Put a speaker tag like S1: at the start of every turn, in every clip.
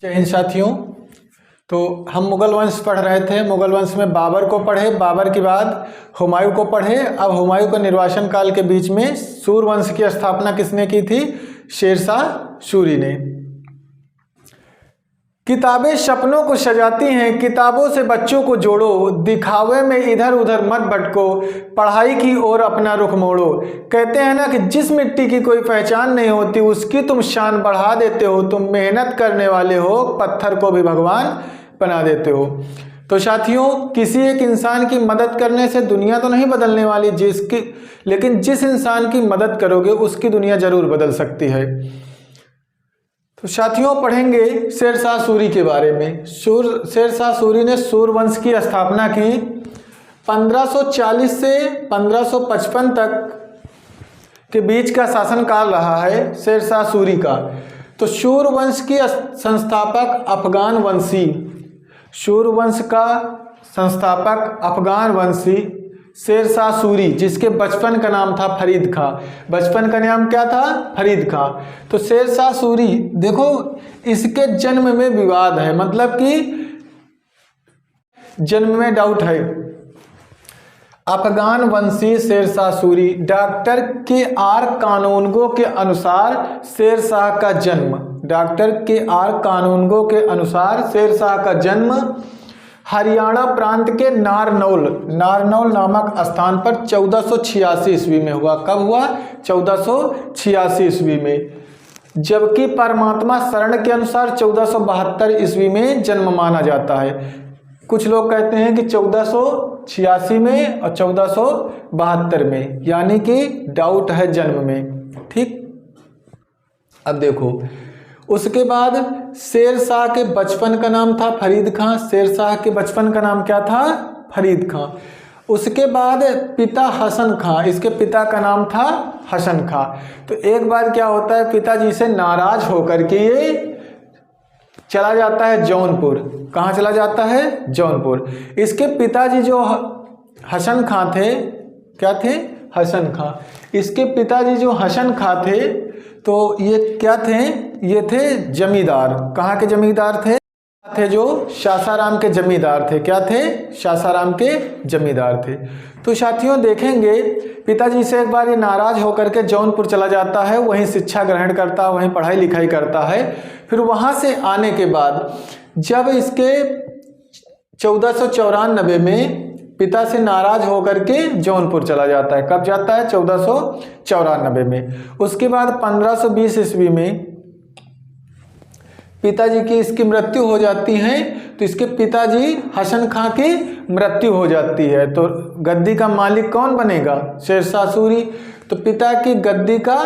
S1: जय हिंद साथियों। तो हम मुगल वंश पढ़ रहे थे। मुगल वंश में बाबर को पढ़े, बाबर के बाद हुमायूं को पढ़े। अब हुमायूं के निर्वासन काल के बीच में सूर्यवंश की स्थापना किसने की थी? शेरशाह सूरी ने। किताबें सपनों को सजाती हैं, किताबों से बच्चों को जोड़ो, दिखावे में इधर उधर मत भटको, पढ़ाई की ओर अपना रुख मोड़ो। कहते हैं ना कि जिस मिट्टी की कोई पहचान नहीं होती उसकी तुम शान बढ़ा देते हो। तुम मेहनत करने वाले हो, पत्थर को भी भगवान बना देते हो। तो साथियों, किसी एक इंसान की मदद करने से दुनिया तो नहीं बदलने वाली, लेकिन जिस इंसान की मदद करोगे उसकी दुनिया जरूर बदल सकती है। तो साथियों, पढ़ेंगे शेरशाह सूरी के बारे में। शेरशाह सूरी ने सूर्यवंश की स्थापना की। 1540 से 1555 तक के बीच का शासनकाल रहा है शेरशाह सूरी का। तो सूर्यवंश की संस्थापक अफगान वंशी, सूर्यवंश का संस्थापक अफगान वंशी शेरशाह सूरी, जिसके बचपन का नाम था फरीद खां। बचपन का नाम क्या था? फरीद खां। तो शेरशाह सूरी, देखो इसके जन्म में विवाद है, मतलब कि जन्म में डाउट है। अफगान वंशी शेरशाह सूरी, डॉक्टर के.आर. कानूनगो के अनुसार शेरशाह का जन्म, डॉक्टर के.आर. कानूनगो के अनुसार शेरशाह का जन्म हरियाणा प्रांत के नारनौल नामक स्थान पर 1486 ईस्वी में हुआ। कब हुआ? 1486 ईस्वी में। जबकि परमात्मा शरण के अनुसार 1472 ईस्वी में जन्म माना जाता है। कुछ लोग कहते हैं कि 1486 में और 1472 में, यानी कि डाउट है जन्म में। ठीक, अब देखो, उसके बाद शेरशाह के बचपन का नाम था फरीद खां। शेरशाह के बचपन का नाम क्या था? फरीद खां। उसके बाद पिता हसन खां, इसके पिता का नाम था हसन खां। तो एक बार क्या होता है, पिताजी से नाराज होकर के ये चला जाता है जौनपुर। कहाँ चला जाता है? जौनपुर। इसके पिताजी जो हसन खां थे, क्या थे? हसन खां। इसके पिताजी जो हसन खां थे, तो ये क्या थे? ये थे जमींदार। कहाँ के जमींदार थे? जो सासाराम के जमींदार थे। क्या थे? सासाराम के जमींदार थे। तो साथियों, देखेंगे पिताजी से एक बार ये नाराज होकर के जौनपुर चला जाता है, वहीं शिक्षा ग्रहण करता है, वहीं पढ़ाई लिखाई करता है। फिर वहाँ से आने के बाद जब इसके 1494 में पिता से नाराज होकर के जौनपुर चला जाता है। कब जाता है? 1494 में। उसके बाद 1520 ईस्वी में पिताजी की इसकी मृत्यु हो जाती है। तो इसके पिताजी हसन खां की मृत्यु हो जाती है। तो गद्दी का मालिक कौन बनेगा? शेरशाह सूरी। तो पिता की गद्दी का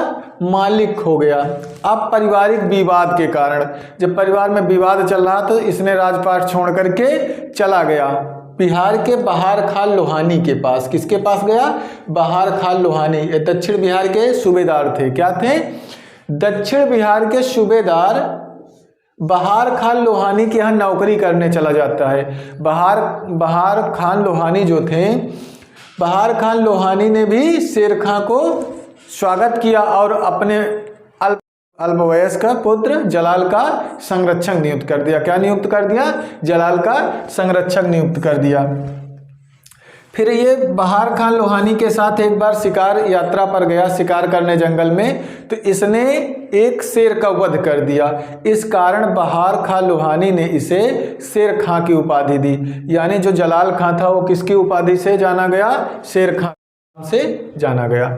S1: मालिक हो गया। अब पारिवारिक विवाद के कारण, जब परिवार में विवाद चल रहा तो इसने राजपाट छोड़ करके चला गया बिहार के बहार खान लोहानी के पास। किसके पास गया? बहार खान लोहानी। ये दक्षिण बिहार के सूबेदार थे। क्या थे? दक्षिण बिहार के सूबेदार बहार खान लोहानी के यहाँ नौकरी करने चला जाता है। बहार खान लोहानी जो थे, बहार खान लोहानी ने भी शेर खां को स्वागत किया और अपने अल्पवयस्क पुत्र जलाल का संरक्षक नियुक्त कर दिया। क्या नियुक्त कर दिया? जलाल का संरक्षक नियुक्त कर दिया। फिर ये बहार खान लोहानी के साथ एक बार शिकार यात्रा पर गया, शिकार करने जंगल में। तो इसने एक शेर का वध कर दिया। इस कारण बहार खान लोहानी ने इसे शेर खां की उपाधि दी। यानी जो जलाल खां था वो किसकी उपाधि से जाना गया? शेर खां से जाना गया।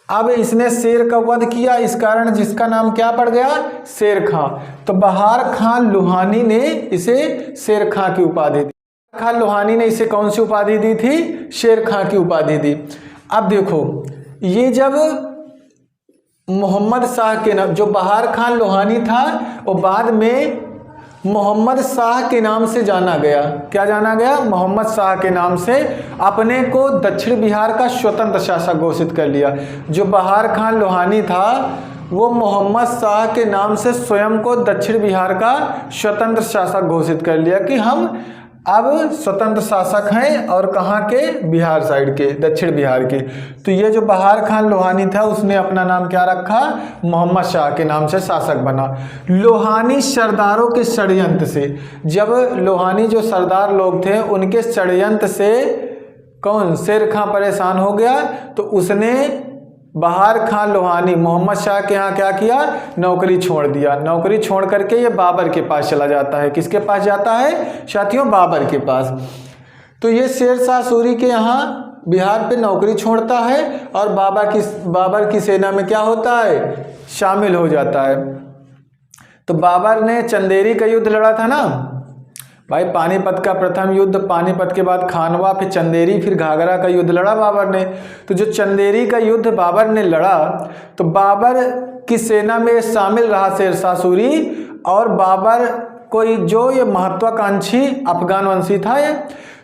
S1: अब इसने शेर का वध किया, इस कारण जिसका नाम क्या पड़ गया? शेर खां। तो बहार खान लोहानी ने इसे शेर खां की उपाधि दी। खान लोहानी ने इसे कौन सी उपाधि दी थी? शेर खां की उपाधि दी। अब देखो, ये जब मोहम्मद शाह के नाम, जो बहार खान लोहानी था वो बाद में मोहम्मद शाह के नाम से जाना गया। क्या जाना गया? मोहम्मद शाह के नाम से अपने को दक्षिण बिहार का स्वतंत्र शासक घोषित कर लिया। जो बहार खान लोहानी था वो मोहम्मद शाह के नाम से स्वयं को दक्षिण बिहार का स्वतंत्र शासक घोषित कर लिया कि हम अब स्वतंत्र शासक हैं और कहाँ के, बिहार साइड के, दक्षिण बिहार के। तो ये जो बहार खान लोहानी था उसने अपना नाम क्या रखा, मोहम्मद शाह के नाम से शासक बना। लोहानी सरदारों के षड्यंत्र से, जब लोहानी जो सरदार लोग थे उनके षड्यंत्र से कौन, शेर खां परेशान हो गया, तो उसने बहार खान लोहानी मोहम्मद शाह के यहाँ क्या किया, नौकरी छोड़ दिया। नौकरी छोड़ करके ये बाबर के पास चला जाता है। किसके पास जाता है साथियों, बाबर के पास। तो ये शेर शाह सूरी के यहाँ बिहार पे नौकरी छोड़ता है और बाबर की सेना में क्या होता है, शामिल हो जाता है। तो बाबर ने चंदेरी का युद्ध लड़ा था ना भाई, पानीपत का प्रथम युद्ध, पानीपत के बाद खानवा, फिर चंदेरी, फिर घाघरा का युद्ध लड़ा बाबर ने। तो जो चंदेरी का युद्ध बाबर ने लड़ा, तो बाबर की सेना में शामिल रहा शेर शाह सूरी, और बाबर कोई जो ये महत्वाकांक्षी अफगान वंशी था ये।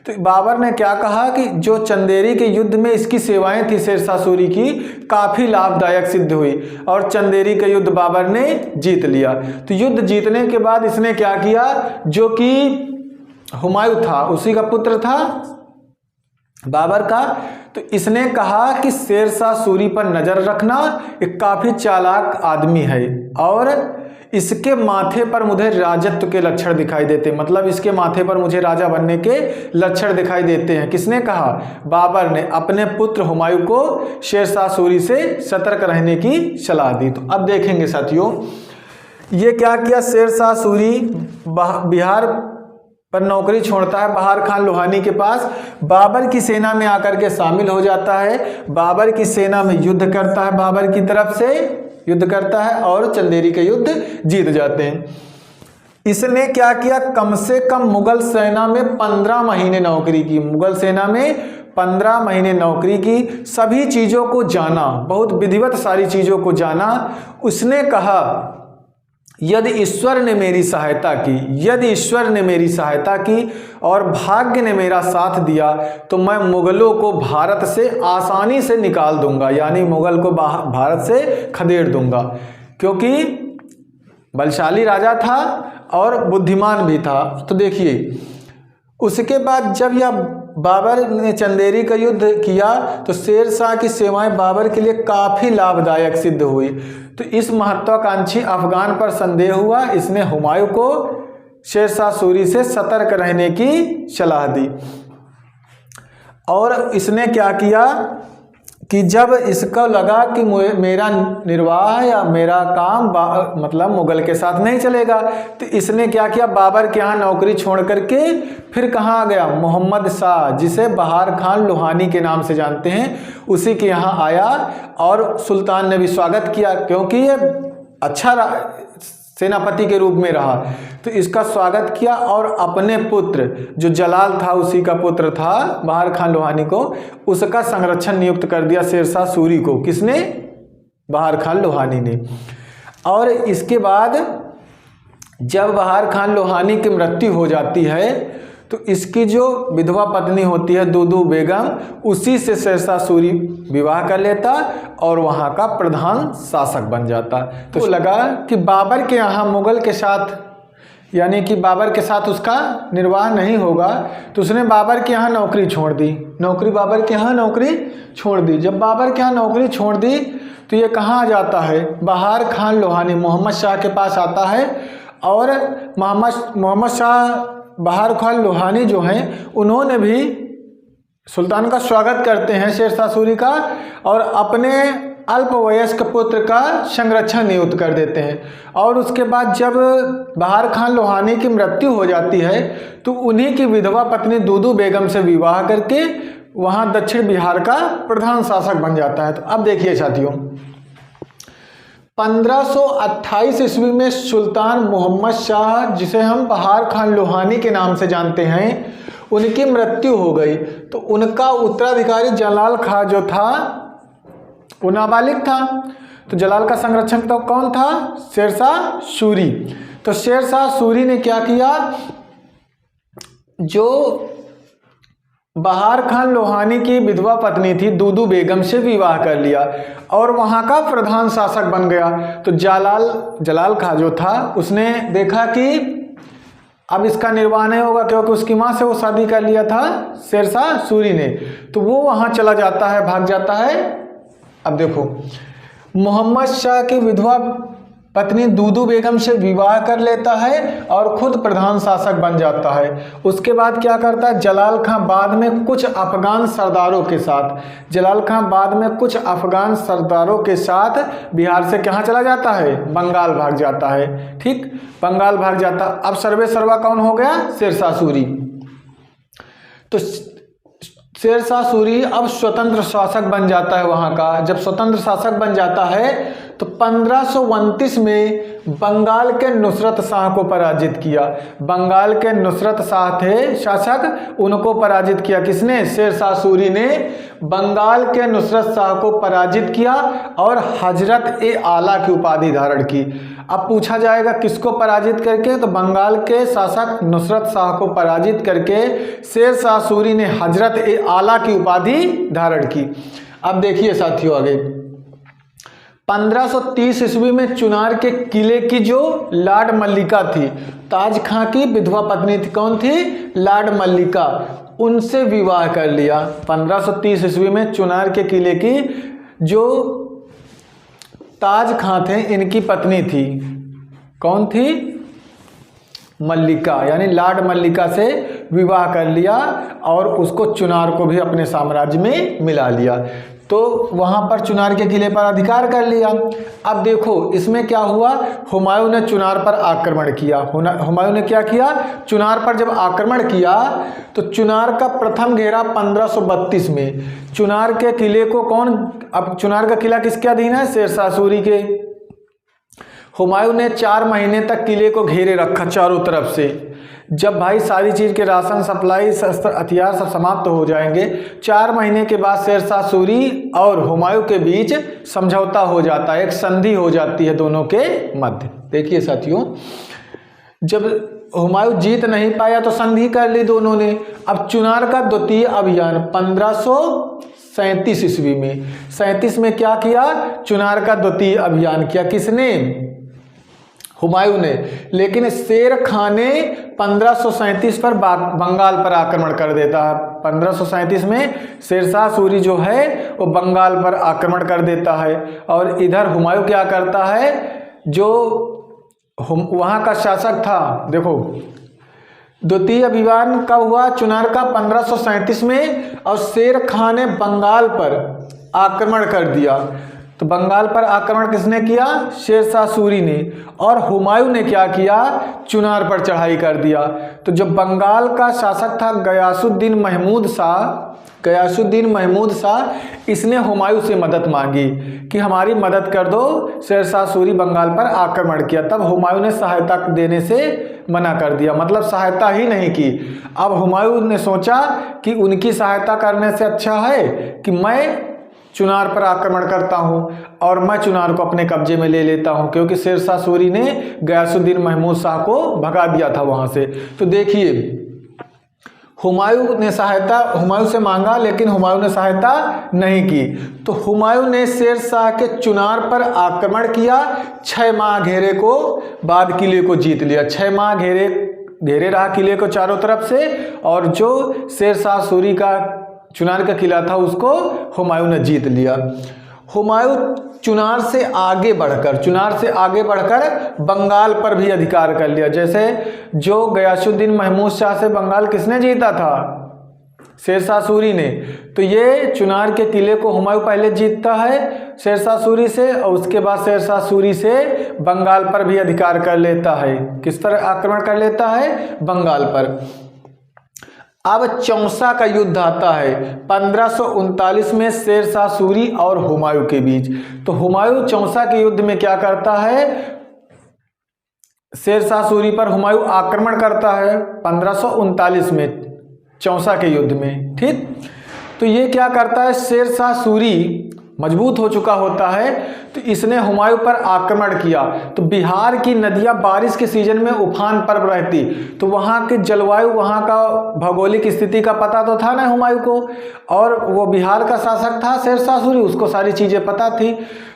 S1: तो बाबर ने क्या कहा कि जो चंदेरी के युद्ध में इसकी सेवाएं थी शेर शाह सूरी की, काफ़ी लाभदायक सिद्ध हुई और चंदेरी का युद्ध बाबर ने जीत लिया। तो युद्ध जीतने के बाद इसने क्या किया, जो कि हुमायूं था उसी का पुत्र था बाबर का, तो इसने कहा कि शेर शाह सूरी पर नज़र रखना, एक काफ़ी चालाक आदमी है और इसके माथे पर मुझे राजत्व के लक्षण दिखाई देते, मतलब इसके माथे पर मुझे राजा बनने के लक्षण दिखाई देते हैं। किसने कहा, बाबर ने अपने पुत्र हुमायूं को शेर शाह सूरी से सतर्क रहने की सलाह दी। तो अब देखेंगे साथियों, ये क्या किया, शेर शाह सूरी बिहार पर नौकरी छोड़ता है बहार खान लोहानी के पास, बाबर की सेना में आकर के शामिल हो जाता है, बाबर की सेना में युद्ध करता है, बाबर की तरफ से युद्ध करता है और चंदेरी के युद्ध जीत जाते हैं। इसने क्या किया, कम से कम मुगल सेना में 15 महीने नौकरी की, मुगल सेना में 15 महीने नौकरी की, सभी चीज़ों को जाना, बहुत विधिवत सारी चीज़ों को जाना। उसने कहा यदि ईश्वर ने मेरी सहायता की, यदि ईश्वर ने मेरी सहायता की और भाग्य ने मेरा साथ दिया, तो मैं मुगलों को भारत से आसानी से निकाल दूंगा, यानी मुगल को भारत से खदेड़ दूंगा, क्योंकि बलशाली राजा था और बुद्धिमान भी था। तो देखिए, उसके बाद जब यह बाबर ने चंदेरी का युद्ध किया, तो शेर शाह की सेवाएं बाबर के लिए काफ़ी लाभदायक सिद्ध हुई। तो इस महत्वाकांक्षी अफगान पर संदेह हुआ, इसने हुमायूं को शेर शाह सूरी से सतर्क रहने की सलाह दी। और इसने क्या किया कि जब इसको लगा कि मेरा निर्वाह या मेरा काम मतलब मुगल के साथ नहीं चलेगा, तो इसने क्या किया, बाबर के यहाँ नौकरी छोड़ करके फिर कहाँ आ गया, मोहम्मद शाह, जिसे बहार खान लोहानी के नाम से जानते हैं, उसी के यहाँ आया और सुल्तान ने भी स्वागत किया, क्योंकि ये अच्छा सेनापति के रूप में रहा। तो इसका स्वागत किया और अपने पुत्र जो जलाल था, उसी का पुत्र था बहार खान लोहानी को, उसका संरक्षण नियुक्त कर दिया शेर शाह सूरी को। किसने, बहार खान लोहानी ने। और इसके बाद जब बहार खान लोहानी की मृत्यु हो जाती है, तो इसकी जो विधवा पत्नी होती है दूदू बेगम, उसी से शेर शाह सूरी विवाह कर लेता और वहाँ का प्रधान शासक बन जाता। तो लगा कि बाबर के यहाँ मुगल के साथ, यानी कि बाबर के साथ उसका निर्वाह नहीं होगा, तो उसने बाबर के यहाँ नौकरी छोड़ दी, बाबर के यहाँ नौकरी छोड़ दी। जब बाबर के यहाँ नौकरी छोड़ दी, तो ये कहाँ आ जाता है, बहार खान लोहानी मोहम्मद शाह के पास आता है। और मोहम्मद शाह बहार खान लोहानी जो हैं, उन्होंने भी सुल्तान का स्वागत करते हैं शेर शाह सूरी का, और अपने अल्पवयस्क पुत्र का संरक्षण नियुक्त कर देते हैं। और उसके बाद जब बहार खान लोहानी की मृत्यु हो जाती है, तो उन्हीं की विधवा पत्नी दूदू बेगम से विवाह करके वहाँ दक्षिण बिहार का प्रधान शासक बन जाता है। तो अब देखिए साथियों, 1528 ईस्वी में सुल्तान मोहम्मद शाह, जिसे हम बहार खान लोहानी के नाम से जानते हैं, उनकी मृत्यु हो गई। तो उनका उत्तराधिकारी जलाल खां जो था, वो नाबालिग था। तो जलाल का संरक्षक तो कौन था, शेर शाह सूरी। तो शेर शाह सूरी ने क्या किया, जो बहार खान लोहानी की विधवा पत्नी थी दूदू बेगम से विवाह कर लिया और वहाँ का प्रधान शासक बन गया। तो जलाल खां जो था, उसने देखा कि अब इसका निर्वाह नहीं होगा क्योंकि उसकी माँ से वो शादी कर लिया था शेरशाह सूरी ने, तो वो वहाँ चला जाता है, भाग जाता है। अब देखो, मोहम्मद शाह की विधवा पत्नी दूदू बेगम से विवाह कर लेता है और खुद प्रधान शासक बन जाता है। उसके बाद क्या करता है, जलाल खां बाद में कुछ अफगान सरदारों के साथ बिहार से कहाँ चला जाता है, बंगाल भाग जाता है। ठीक, बंगाल भाग जाता। अब सर्वे सर्वा कौन हो गया, शेरशाह सूरी। तो शेरशाह सूरी अब स्वतंत्र शासक बन जाता है वहाँ का। जब स्वतंत्र शासक बन जाता है तो 1529 में बंगाल के नुसरत शाह को पराजित किया। बंगाल के नुसरत शाह थे शासक, उनको पराजित किया किसने, शेरशाह सूरी ने बंगाल के नुसरत शाह को पराजित किया और हजरत ए आला की उपाधि धारण की। अब पूछा जाएगा किसको पराजित करके, तो बंगाल के शासक नुसरत शाह को पराजित करके शेरशाह सूरी ने हजरत ए आला की उपाधि धारण की। अब देखिए साथियों आगे, 1530 ईस्वी में चुनार के किले की जो लाड मल्लिका थी, ताज खां की विधवा पत्नी थी, कौन थी, लाड मल्लिका, उनसे विवाह कर लिया। 1530 ईस्वी में चुनार के किले की जो ताज खां थे, इनकी पत्नी थी, कौन थी, मल्लिका, यानी लाड मल्लिका से विवाह कर लिया और उसको चुनार को भी अपने साम्राज्य में मिला लिया। तो वहाँ पर चुनार के किले पर अधिकार कर लिया। अब देखो इसमें क्या हुआ, हुमायूं ने चुनार पर आक्रमण किया। हुमायूं ने क्या किया, चुनार पर जब आक्रमण किया तो चुनार का प्रथम घेरा 1532 में, चुनार के किले को कौन, अब चुनार का किला किसके अधीन है, शेरशाह सूरी के। हुमायूं ने 4 महीने तक किले को घेरे रखा चारों तरफ से। जब भाई सारी चीज़ के राशन सप्लाई शस्त्र हथियार सब समाप्त हो जाएंगे, 4 महीने के बाद शेरशाह सूरी और हुमायूं के बीच समझौता हो जाता है, एक संधि हो जाती है दोनों के मध्य। देखिए साथियों, जब हुमायूं जीत नहीं पाया तो संधि कर ली दोनों ने। अब चुनार का द्वितीय अभियान 1537 ईस्वी में, 37 में क्या किया, चुनार का द्वितीय अभियान किया, किसने, हुमायूं ने। लेकिन शेर खां ने 1537 पर बंगाल पर आक्रमण कर देता है। 1537 में शेरशाह सूरी जो है वो बंगाल पर आक्रमण कर देता है और इधर हुमायूं क्या करता है, जो वहाँ का शासक था, देखो द्वितीय अभियान कब हुआ, चुनार का 1537 में, और शेर खां ने बंगाल पर आक्रमण कर दिया। तो बंगाल पर आक्रमण किसने किया, शेरशाह सूरी ने, और हुमायूं ने क्या किया, चुनार पर चढ़ाई कर दिया। तो जो बंगाल का शासक था गयासुद्दीन महमूद शाह, इसने हुमायूं से मदद मांगी कि हमारी मदद कर दो, शेरशाह सूरी बंगाल पर आक्रमण किया। तब हुमायूं ने सहायता देने से मना कर दिया, मतलब सहायता ही नहीं की। अब हुमायूं ने सोचा कि उनकी सहायता करने से अच्छा है कि मैं चुनार पर आक्रमण करता हूं और मैं चुनार को अपने कब्जे में ले लेता हूं, क्योंकि शेरशाह सूरी ने गयासुद्दीन महमूद शाह को भगा दिया था वहां से। तो देखिए हुमायूं से मांगा, लेकिन हुमायूं ने सहायता नहीं की। तो हुमायूं ने शेरशाह के चुनार पर आक्रमण किया, 6 माह घेरे को बाद किले को जीत लिया। 6 माह घेरे रहा किले को चारों तरफ से, और जो शेरशाह सूरी का चुनार का किला था उसको हुमायूं ने जीत लिया। हुमायूं चुनार से आगे बढ़कर बंगाल पर भी अधिकार कर लिया। जैसे जो गयासुद्दीन महमूद शाह से बंगाल किसने जीता था, शेरशाह सूरी ने, तो ये चुनार के किले को हुमायूं पहले जीतता है शेरशाह सूरी से, और उसके बाद शेरशाह सूरी से बंगाल पर भी अधिकार कर लेता है। किस पर आक्रमण कर लेता है, बंगाल पर। अब चौसा का युद्ध आता है 1539 में शेरशाह सूरी और हुमायूं के बीच। तो हुमायूं चौसा के युद्ध में क्या करता है, शेरशाह सूरी पर हुमायूं आक्रमण करता है 1539 में चौसा के युद्ध में। ठीक, तो ये क्या करता है, शेरशाह सूरी मजबूत हो चुका होता है, तो इसने हुमायूं पर आक्रमण किया। तो बिहार की नदियां बारिश के सीजन में उफान पर रहती, तो वहाँ की जलवायु, वहाँ का भौगोलिक स्थिति का पता तो था ना हुमायूं को, और वो बिहार का शासक था शेरशाह सूरी, उसको सारी चीज़ें पता थी।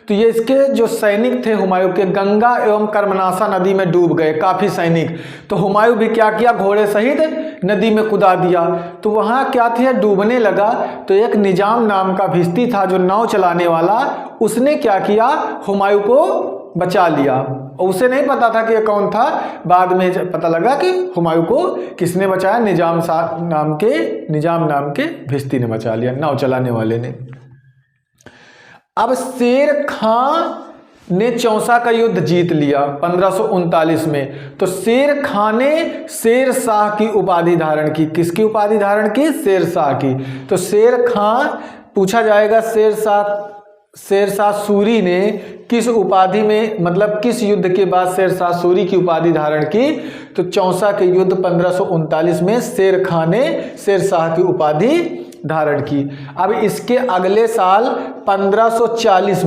S1: तो ये इसके जो सैनिक थे हुमायूं के, गंगा एवं कर्मनाशा नदी में डूब गए काफ़ी सैनिक। तो हुमायूं भी क्या किया, घोड़े सहित नदी में कूदा दिया। तो वहाँ क्या था, डूबने लगा। तो एक निजाम नाम का भिश्ती था जो नाव चलाने वाला, उसने क्या किया, हुमायूं को बचा लिया। और उसे नहीं पता था कि ये कौन था, बाद में पता लगा कि हुमायूं को किसने बचाया, निजाम नाम के भिश्ती ने बचा लिया, नाव चलाने वाले ने। अब शेर खां ने चौसा का युद्ध जीत लिया 1539 में। तो शेर खां ने शेर शाह की उपाधि धारण की। किसकी उपाधि धारण की, शेर शाह की। तो शेर खां पूछा जाएगा, शेर शाह सूरी ने किस उपाधि में, मतलब किस युद्ध के बाद शेर शाह सूरी की उपाधि धारण की। तो चौसा के युद्ध 1539 में शेर खां ने शेर शाह की उपाधि धारण की। अब इसके अगले साल 1540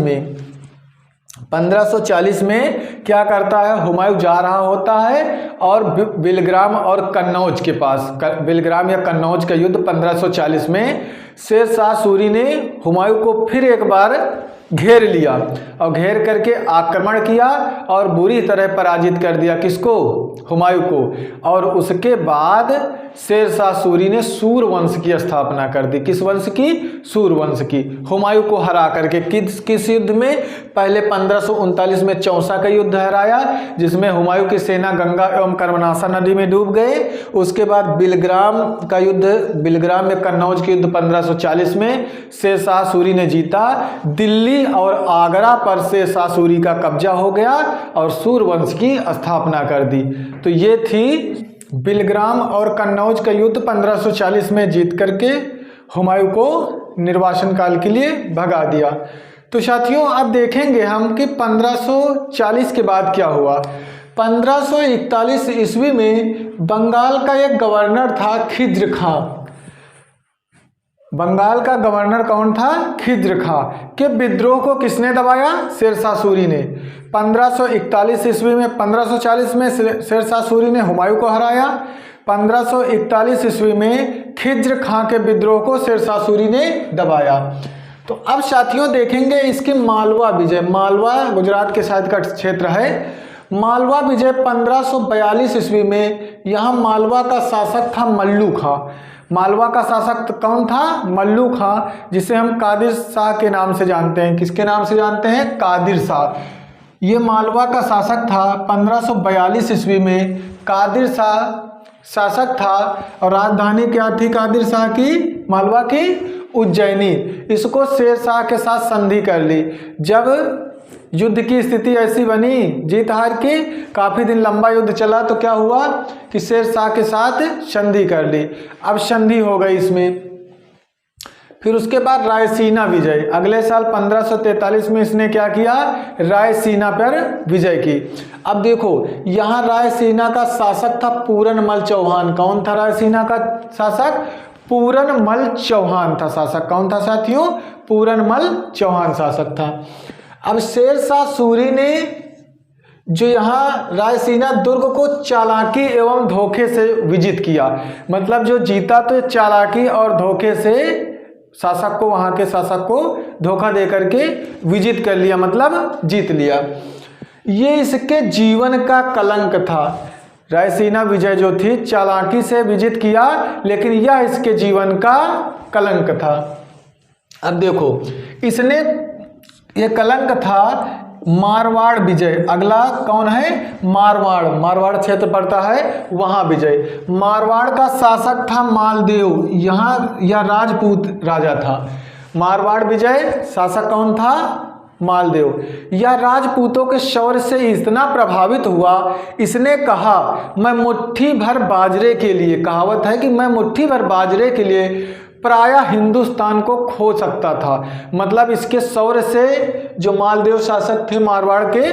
S1: में क्या करता है, हुमायूं जा रहा होता है और बिलग्राम और कन्नौज के पास, बिलग्राम या कन्नौज का युद्ध 1540 में शेर शाह सूरी ने हुमायूं को फिर एक बार घेर लिया और घेर करके आक्रमण किया और बुरी तरह पराजित कर दिया। किसको, हुमायूं को। और उसके बाद शेर शाह सूरी ने सूर वंश की स्थापना कर दी। किस वंश की, सूर वंश की। हुमायूं को हरा करके किस युद्ध में, पहले 1539 में चौसा का युद्ध हराया जिसमें हुमायूं की सेना गंगा एवं कर्मनाशा नदी में डूब गए। उसके बाद बिलग्राम का युद्ध, बिलग्राम में कन्नौज के युद्ध 1540 में शेर शाह सूरी ने जीता। दिल्ली और आगरा पर शेर शाह सूरी का कब्जा हो गया और सूर वंश की स्थापना कर दी। तो ये थी बिलग्राम और कन्नौज का युद्ध 1540 में जीत करके हुमायूं को निर्वासन काल के लिए भगा दिया। तो साथियों अब देखेंगे हम कि 1540 के बाद क्या हुआ। 1541 ईस्वी में बंगाल का एक गवर्नर था खिज्र खां। बंगाल का गवर्नर कौन था, खिज्र खां। के विद्रोह को किसने दबाया, शेर शाह सूरी ने। 1541 ईस्वी में, 1540 में शेर शाह सूरी ने हुमायूं को हराया। 1541 ईस्वी में खिज्र खां के विद्रोह को शेर शाह सूरी ने दबाया। तो अब साथियों देखेंगे इसके मालवा विजय। मालवा गुजरात के शायद का क्षेत्र है। मालवा विजय 1542 ईस्वी में, यहाँ मालवा का शासक था मल्लू खां। मालवा का शासक कौन था, मल्लू खां, जिसे हम कादिर शाह के नाम से जानते हैं। किसके नाम से जानते हैं, कादिर शाह। ये मालवा का शासक था 1542 ईस्वी में। कादिर शाह शासक था और राजधानी क्या थी कादिर शाह की, मालवा की, उज्जैनी। इसको शेर शाह के साथ संधि कर ली। जब युद्ध की स्थिति ऐसी बनी, जीत हार की, काफ़ी दिन लंबा युद्ध चला, तो क्या हुआ कि शेर शाह के साथ संधि कर ली। अब संधि हो गई इसमें। फिर उसके बाद रायसीना विजय, अगले साल 1543 में इसने क्या किया, रायसीना पर विजय की। अब देखो यहाँ रायसीना का शासक था पूरनमल चौहान। कौन था रायसीना का शासक, पूरनमल चौहान था शासक। कौन था साथियों, पूरनमल चौहान शासक था। अब शेर शाह सूरी ने जो यहाँ रायसीना दुर्ग को चालाकी एवं धोखे से विजित किया, मतलब जो जीता तो चालाकी और धोखे से शासक को, वहाँ के शासक को धोखा दे करके विजित कर लिया, मतलब जीत लिया। ये इसके जीवन का कलंक था। रायसीना विजय जो थी चालाकी से विजित किया, लेकिन यह इसके जीवन का कलंक था। अब देखो इसने, ये कलंक था मारवाड़ विजय। अगला कौन है, मारवाड़, मारवाड़ क्षेत्र पड़ता है वहाँ विजय। मारवाड़ का शासक था मालदेव। यहाँ यह राजपूत राजा था। मारवाड़ विजय, शासक कौन था, मालदेव। यह राजपूतों के शौर्य से इतना प्रभावित हुआ, इसने कहा मैं मुट्ठी भर बाजरे के लिए, कहावत है कि मैं मुट्ठी भर बाजरे के लिए प्रायः हिंदुस्तान को खो सकता था। मतलब इसके शौर्य से जो मालदेव शासक थे मारवाड़ के,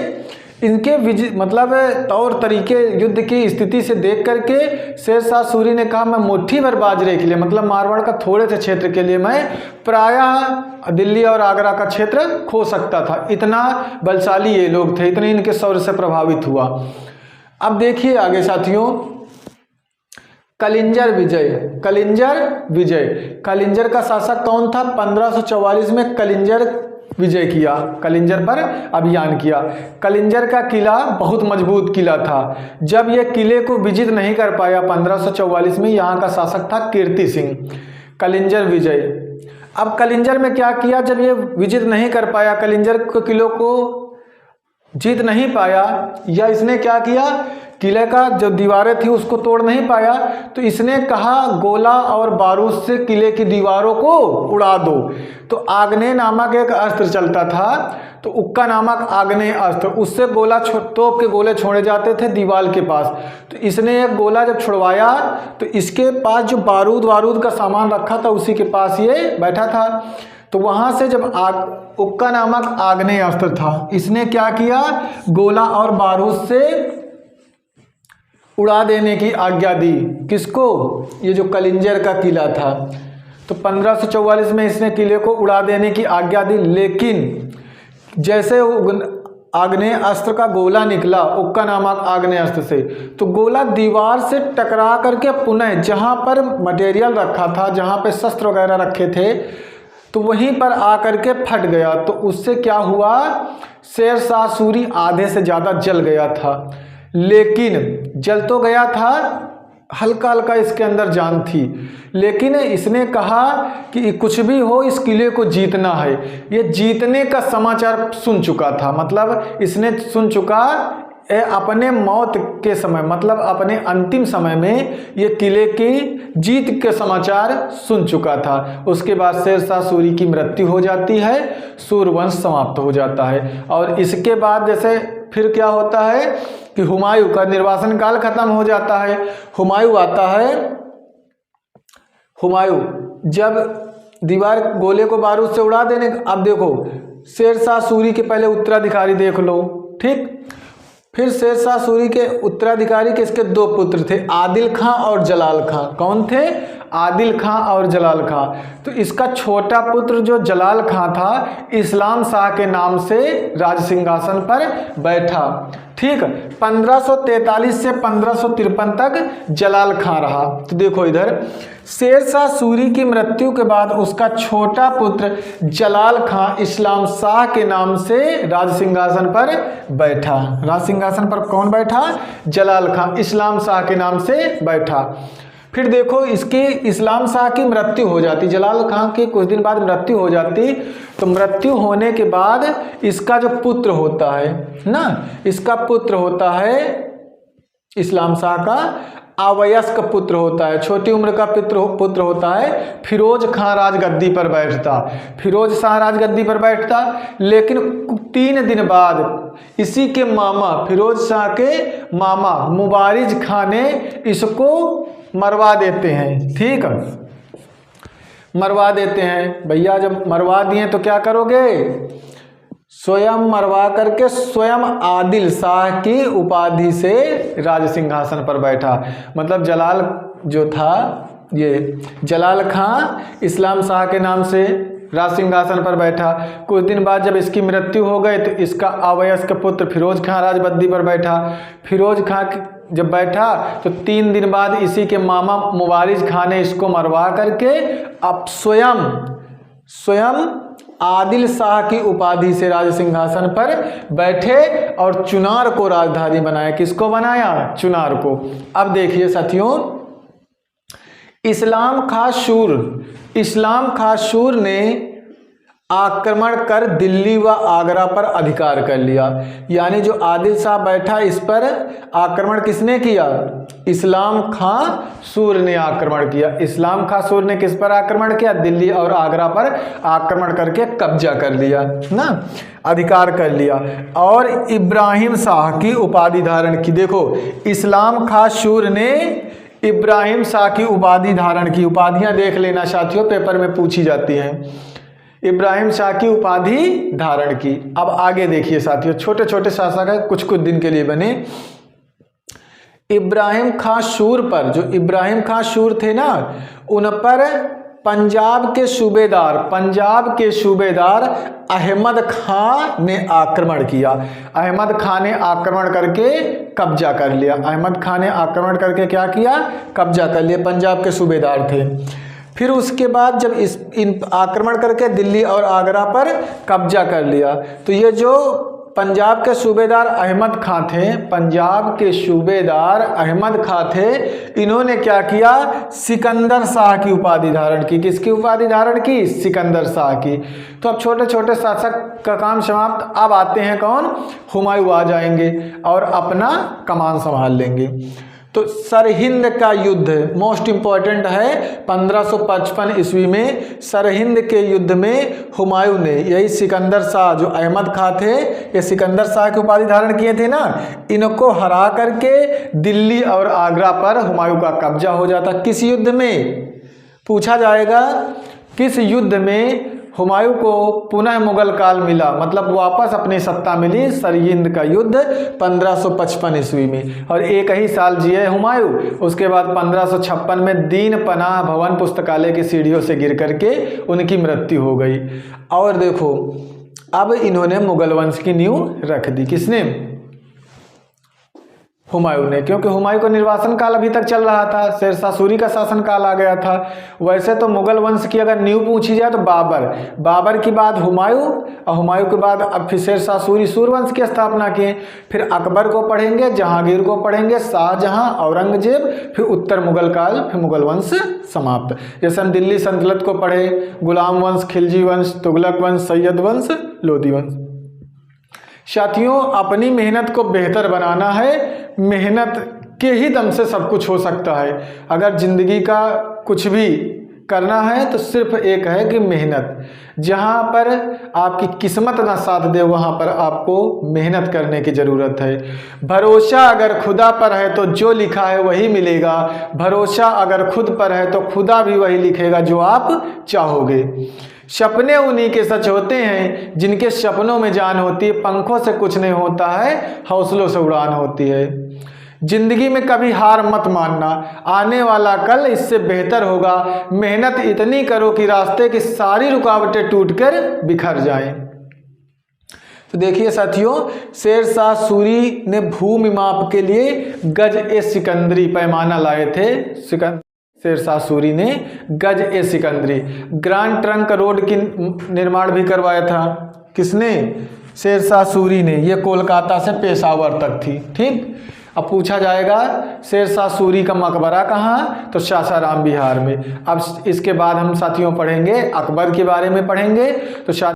S1: इनके मतलब तौर तरीके, युद्ध की स्थिति से देख करके शेर शाह सूरी ने कहा मैं मुट्ठी भर बाजरे के लिए, मतलब मारवाड़ का थोड़े से क्षेत्र के लिए मैं प्रायः दिल्ली और आगरा का क्षेत्र खो सकता था। इतना बलशाली ये लोग थे, इतने इनके शौर्य से प्रभावित हुआ। अब देखिए आगे साथियों, कलिंजर विजय। कलिंजर विजय, कलिंजर का शासक कौन था, 1544 में कलिंजर विजय किया, कलिंजर पर अभियान किया। कलिंजर का किला बहुत मजबूत किला था। जब यह किले को विजित नहीं कर पाया 1544 में, यहाँ का शासक था कीर्ति सिंह। कलिंजर विजय, अब कलिंजर में क्या किया, जब ये विजित नहीं कर पाया, कलिंजर के किलों को जीत नहीं पाया, या इसने क्या किया, किले का जो दीवारें थी उसको तोड़ नहीं पाया, तो इसने कहा गोला और बारूद से किले की दीवारों को उड़ा दो। तो आग्नेय नामक एक अस्त्र चलता था, तो उक्का नामक आग्नेय अस्त्र, उससे गोला तोप के गोले छोड़े जाते थे दीवार के पास। तो इसने एक गोला जब छुड़वाया तो इसके पास जो बारूद का सामान रखा था उसी के पास ये बैठा था। तो वहाँ से जब उक्का नामक आग्नेय अस्त्र था, इसने क्या किया, गोला और बारूद से उड़ा देने की आज्ञा दी। किसको, ये जो कलिंजर का किला था। तो 1544 में इसने किले को उड़ा देने की आज्ञा दी, लेकिन जैसे आग्नेय अस्त्र का गोला निकला उक्का नामक आग्नेय अस्त्र से, तो गोला दीवार से टकरा करके पुनः जहाँ पर मटेरियल रखा था, जहाँ पे शस्त्र वगैरह रखे थे, तो वहीं पर आकर के फट गया। तो उससे क्या हुआ, शेर शाह सूरी आधे से ज़्यादा जल गया था। लेकिन जल तो गया था, हल्का हल्का इसके अंदर जान थी, लेकिन इसने कहा कि कुछ भी हो इस किले को जीतना है। ये जीतने का समाचार सुन चुका था, मतलब इसने सुन चुका अपने मौत के समय, मतलब अपने अंतिम समय में ये किले की जीत के समाचार सुन चुका था। उसके बाद शेर शाह सूरी की मृत्यु हो जाती है, सूरवंश समाप्त हो जाता है। और इसके बाद जैसे फिर क्या होता है कि हुमायूं का निर्वासन काल खत्म हो जाता है। हुमायूं आता है, हुमायूं जब दीवार गोले को बारूद से उड़ा देने, अब देखो शेर शाह सूरी के पहले उत्तराधिकारी देख लो, ठीक। फिर शेर शाह सूरी के उत्तराधिकारी के इसके दो पुत्र थे, आदिल खां और जलाल खां। कौन थे, आदिल खां और जलाल खां। तो इसका छोटा पुत्र जो जलाल खां था, इस्लाम शाह के नाम से राज सिंहासन पर बैठा, ठीक। 1543 से 1553 तक जलाल खां रहा। तो देखो इधर शेर शाह सूरी की मृत्यु के बाद उसका छोटा पुत्र जलाल खां इस्लाम शाह के नाम से राज सिंहासन पर बैठा। राज सिंहासन पर कौन बैठा, जलाल खां इस्लाम शाह के नाम से बैठा। फिर देखो इसकी इस्लाम शाह की मृत्यु हो जाती, जलाल खां की कुछ दिन बाद मृत्यु हो जाती। तो मृत्यु होने के बाद इसका जो पुत्र होता है ना, इसका पुत्र होता है इस्लाम शाह का अवयस्क पुत्र होता है, छोटी उम्र का पुत्र होता है फिरोज खां राजगद्दी पर बैठता। फिरोज शाह राजगद्दी पर बैठता, लेकिन 3 दिन बाद इसी के मामा, फिरोज शाह के मामा मुबारिज खां ने इसको मरवा देते हैं, ठीक है, मरवा देते हैं। भैया जब मरवा दिए तो क्या करोगे, स्वयं मरवा करके स्वयं आदिल शाह की उपाधि से राज सिंहासन पर बैठा। मतलब जलाल जो था, ये जलाल खां इस्लाम शाह के नाम से राज सिंहासन पर बैठा। कुछ दिन बाद जब इसकी मृत्यु हो गई तो इसका अवयस्क पुत्र फिरोज खां राजगद्दी पर बैठा। फिरोज खां जब बैठा तो 3 दिन बाद इसी के मामा मुबारिज खां ने इसको मरवा करके अब स्वयं आदिल शाह की उपाधि से राज सिंहासन पर बैठे और चुनार को राजधानी बनाया। किसको बनाया, चुनार को। अब देखिए साथियों, इस्लाम खां शूर ने आक्रमण कर दिल्ली व आगरा पर अधिकार कर लिया। यानी जो आदिल शाह बैठा इस पर आक्रमण किसने किया, इस्लाम खां शूर ने आक्रमण किया। इस्लाम खां शूर ने किस पर आक्रमण किया, दिल्ली और आगरा पर आक्रमण करके कब्जा कर लिया ना, अधिकार कर लिया। और इब्राहिम शाह की उपाधि धारण की। देखो इस्लाम खां शूर ने इब्राहिम शाह की उपाधि धारण की। उपाधियां देख लेना साथियों, पेपर में पूछी जाती हैं। इब्राहिम शाह की उपाधि धारण की। अब आगे देखिए साथियों, छोटे छोटे शासक है, कुछ कुछ दिन के लिए बने। इब्राहिम खां शूर पर, जो इब्राहिम खां शूर थे ना, उन पर पंजाब के सूबेदार अहमद खां ने आक्रमण किया। अहमद खां ने आक्रमण करके कब्जा कर लिया। अहमद खां ने आक्रमण करके क्या किया, कब्जा कर लिया। पंजाब के सूबेदार थे। फिर उसके बाद जब इन आक्रमण करके दिल्ली और आगरा पर कब्जा कर लिया, तो ये जो पंजाब के सूबेदार अहमद खां थे, पंजाब के सूबेदार अहमद खां थे, इन्होंने क्या किया, सिकंदर शाह की उपाधि धारण की। किसकी उपाधि धारण की? सिकंदर शाह की। तो अब छोटे छोटे शासक का काम समाप्त। अब आते हैं कौन? हुमायूं आ जाएंगे और अपना कमान संभाल लेंगे। तो सरहिंद का युद्ध मोस्ट इंपॉर्टेंट है। 1555 ईस्वी में सरहिंद के युद्ध में हुमायूं ने, यही सिकंदर शाह जो अहमद खां थे, ये सिकंदर शाह की उपाधि धारण किए थे ना, इनको हरा करके दिल्ली और आगरा पर हुमायूं का कब्जा हो जाता। किस युद्ध में? पूछा जाएगा किस युद्ध में हुमायूं को पुनः मुगल काल मिला, मतलब वापस अपनी सत्ता मिली? सरहिंद का युद्ध 1555 ईस्वी में। और एक ही साल जिए हुमायूं। उसके बाद 1556 में दीन पनाह भवन पुस्तकालय की सीढ़ियों से गिर करके उनकी मृत्यु हो गई। और देखो अब इन्होंने मुगल वंश की नींव रख दी। किसने? हुमायूं ने, क्योंकि हुमायूं का निर्वासन काल अभी तक चल रहा था, शेरशाह सूरी का शासन काल आ गया था। वैसे तो मुगल वंश की अगर नींव पूछी जाए तो बाबर के बाद हुमायूं, और हुमायूं के बाद अब फिर शेरशाह सूरी सूरवंश की स्थापना की। फिर अकबर को पढ़ेंगे, जहांगीर को पढ़ेंगे, शाहजहां, औरंगजेब, फिर उत्तर मुगल काल, फिर मुगल वंश समाप्त। जैसे हम दिल्ली सल्तनत को पढ़े, गुलाम वंश, खिलजी वंश, तुगलक वंश, सैयद वंश, लोधी वंश। साथियों, अपनी मेहनत को बेहतर बनाना है। मेहनत के ही दम से सब कुछ हो सकता है। अगर जिंदगी का कुछ भी करना है तो सिर्फ एक है कि मेहनत। जहाँ पर आपकी किस्मत ना साथ दे वहाँ पर आपको मेहनत करने की ज़रूरत है। भरोसा अगर खुदा पर है तो जो लिखा है वही मिलेगा। भरोसा अगर खुद पर है तो खुदा भी वही लिखेगा जो आप चाहोगे। सपने उन्हीं के सच होते हैं जिनके सपनों में जान होती है। पंखों से कुछ नहीं होता है, हौसलों से उड़ान होती है। जिंदगी में कभी हार मत मानना, आने वाला कल इससे बेहतर होगा। मेहनत इतनी करो कि रास्ते की सारी रुकावटें टूटकर बिखर जाएं। तो देखिए साथियों, शेरशाह सूरी ने भूमि माप के लिए गज ए सिकंदरी पैमाना लाए थे। शेरशाह सूरी ने गज ए सिकंदरी, ग्रांड ट्रंक रोड की निर्माण भी करवाया था। किसने? शेरशाह सूरी ने। ये कोलकाता से पेशावर तक थी। ठीक। अब पूछा जाएगा शेरशाह सूरी का मकबरा कहाँ? तो सासाराम बिहार में। अब इसके बाद हम साथियों पढ़ेंगे अकबर के बारे में पढ़ेंगे। तो